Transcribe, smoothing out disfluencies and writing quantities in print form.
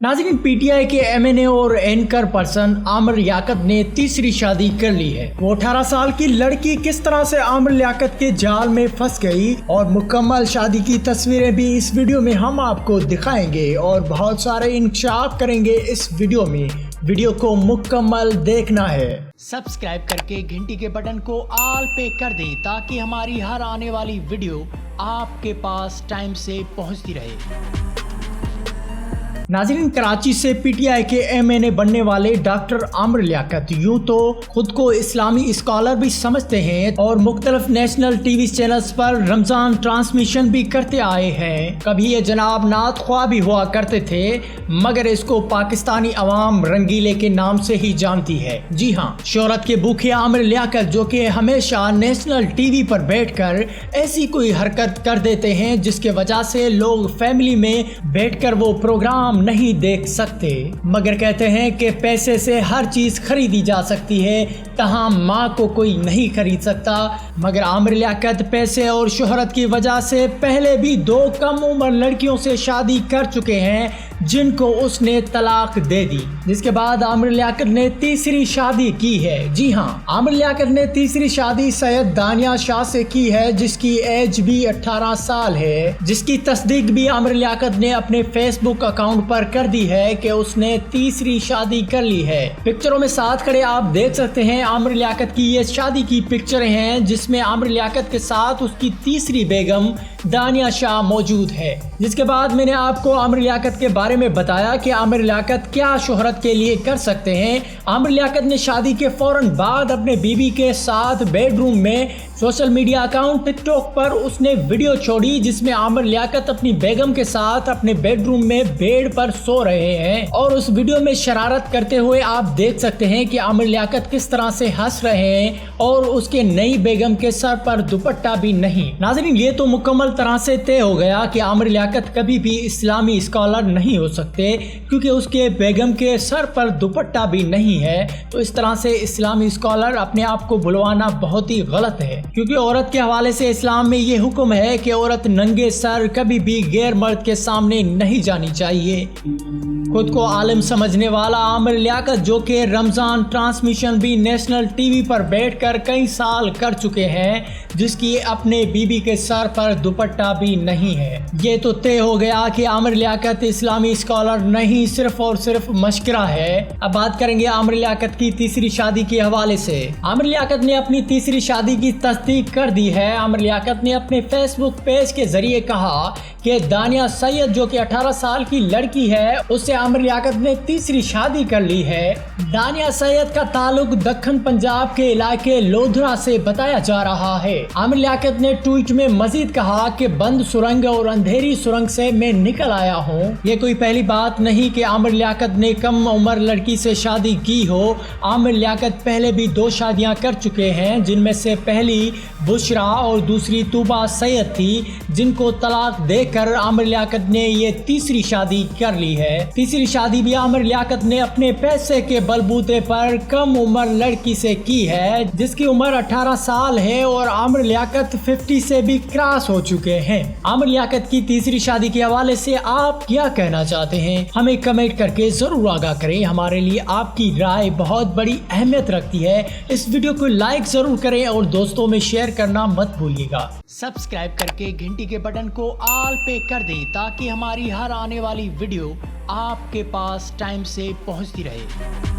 नाज़रीन, पीटीआई के एमएनए और एंकर पर्सन आमिर लियाकत ने तीसरी शादी कर ली है। वो 18 साल की लड़की किस तरह से आमिर लियाकत के जाल में फंस गई और मुकम्मल शादी की तस्वीरें भी इस वीडियो में हम आपको दिखाएंगे और बहुत सारे इंकशाफ करेंगे इस वीडियो में। वीडियो को मुकम्मल देखना है। सब्सक्राइब करके घंटी के बटन को ऑल पे कर दें ताकि हमारी हर आने वाली वीडियो आपके पास टाइम से पहुंचती रहे। नाज़रीन, कराची से पीटीआई के एमएनए बनने वाले डॉक्टर आमिर लियाकत यूं तो खुद को इस्लामी स्कॉलर भी समझते हैं और मुख्तलिफ नेशनल टीवी चैनल्स पर रमजान ट्रांसमिशन भी करते आए हैं। कभी ये जनाब नात ख्वाह भी हुआ करते थे, मगर इसको पाकिस्तानी अवाम रंगीले के नाम से ही जानती है। जी हाँ, शोहरत के भूखे आमिर लियाकत जो कि हमेशा नेशनल टीवी पर बैठकर ऐसी कोई हरकत कर देते हैं जिसके वजह से लोग फैमिली में बैठकर वो प्रोग्राम नहीं देख सकते, मगर कहते हैं कि पैसे से हर चीज खरीदी जा सकती है, तहाँ माँ को कोई नहीं खरीद सकता। मगर आमिर लियाकत पैसे और शोहरत की वजह से पहले भी 2 कम उम्र लड़कियों से शादी कर चुके हैं जिनको उसने तलाक दे दी, जिसके बाद आमिर लियाकत ने तीसरी शादी की है। जी हाँ, आमिर लियाकत ने तीसरी शादी सैयद दानिया शाह से की है जिसकी एज भी 18 साल है, जिसकी तस्दीक भी आमिर लियाकत ने अपने फेसबुक अकाउंट पर कर दी है कि उसने तीसरी शादी कर ली है। पिक्चरों में साथ खड़े आप देख सकते हैं आमिर लियाकत की ये शादी की पिक्चरें हैं जिसमें आमिर लियाकत के साथ उसकी तीसरी बेगम दानिया शाह मौजूद है। जिसके बाद मैंने आपको आमिर लियाकत के बारे में बताया कि आमिर लियाकत क्या शोहरत के लिए कर सकते हैं। आमिर लियाकत ने शादी के फौरन बाद अपने बीवी के साथ बेडरूम में सोशल मीडिया अकाउंट टिकटॉक पर उसने वीडियो छोड़ी जिसमें आमिर लियाकत अपनी बेगम के साथ अपने बेडरूम में बेड पर सो रहे हैं और उस वीडियो में शरारत करते हुए आप देख सकते हैं कि आमिर लियाकत किस तरह से हंस रहे हैं और उसके नई बेगम के सर पर दुपट्टा भी नहीं। नाज़रीन, ये तो मुकम्मल तरह से तय हो गया कि आमिर लियाकत कभी भी इस्लामी स्कॉलर नहीं हो सकते क्योंकि उसके बेगम के सर पर दुपट्टा भी नहीं है। तो इस तरह से इस्लामी स्कॉलर अपने आप को बुलवाना बहुत ही गलत है, क्योंकि औरत के हवाले से इस्लाम में ये हुक्म है कि औरत नंगे सर कभी भी गैर मर्द के सामने नहीं जानी चाहिए। खुद को आलिम समझने वाला आमिर लियाकत जो कि रमजान ट्रांसमिशन भी नेशनल टीवी पर बैठकर कई साल कर चुके हैं, जिसकी अपने बीबी के सर पर दुपट्टा भी नहीं है। ये तो तय हो गया कि आमिर लियाकत इस्लामी स्कॉलर नहीं, सिर्फ और सिर्फ मशकरा है। अब बात करेंगे आमिर लियाकत की तीसरी शादी के हवाले से। आमिर लियाकत ने अपनी तीसरी शादी की तस्दीक कर दी है। आमिर लियाकत ने अपने फेसबुक पेज के जरिए कहा कि दानिया सैयद जो कि 18 साल की लड़की है उससे आमिर लियाकत ने तीसरी शादी कर ली है। दानिया सैयद का ताल्लुक दक्खन पंजाब के इलाके लोधरा से बताया जा रहा है। आमिर लियाकत ने ट्वीट में मजीद कहा कि बंद सुरंग और अंधेरी सुरंग से मैं निकल आया हूँ। ये कोई पहली बात नहीं कि आमिर लियाकत ने कम उम्र लड़की से शादी की हो। आमिर लियाकत पहले भी 2 शादियां कर चुके हैं, जिनमें से पहली बुशरा और दूसरी तूबा सैयद थी, जिनको तलाक देकर आमिर लियाकत ने ये तीसरी शादी कर ली है। तीसरी शादी भी आमिर लियाकत ने अपने पैसे के बलबूते पर कम उम्र लड़की से की है जिसकी उम्र 18 साल है और आमिर लियाकत 50 से भी क्रॉस हो चुके हैं। आमिर लियाकत की तीसरी शादी के हवाले से आप क्या कहना चाहते हैं, हमें कमेंट करके जरूर आगाह करें। हमारे लिए आपकी राय बहुत बड़ी अहमियत रखती है। इस वीडियो को लाइक जरूर करें और दोस्तों में शेयर करना मत भूलिएगा। सब्सक्राइब करके घंटी के बटन को ऑल पे कर दें ताकि हमारी हर आने वाली वीडियो आपके पास टाइम से पहुंचती रहे।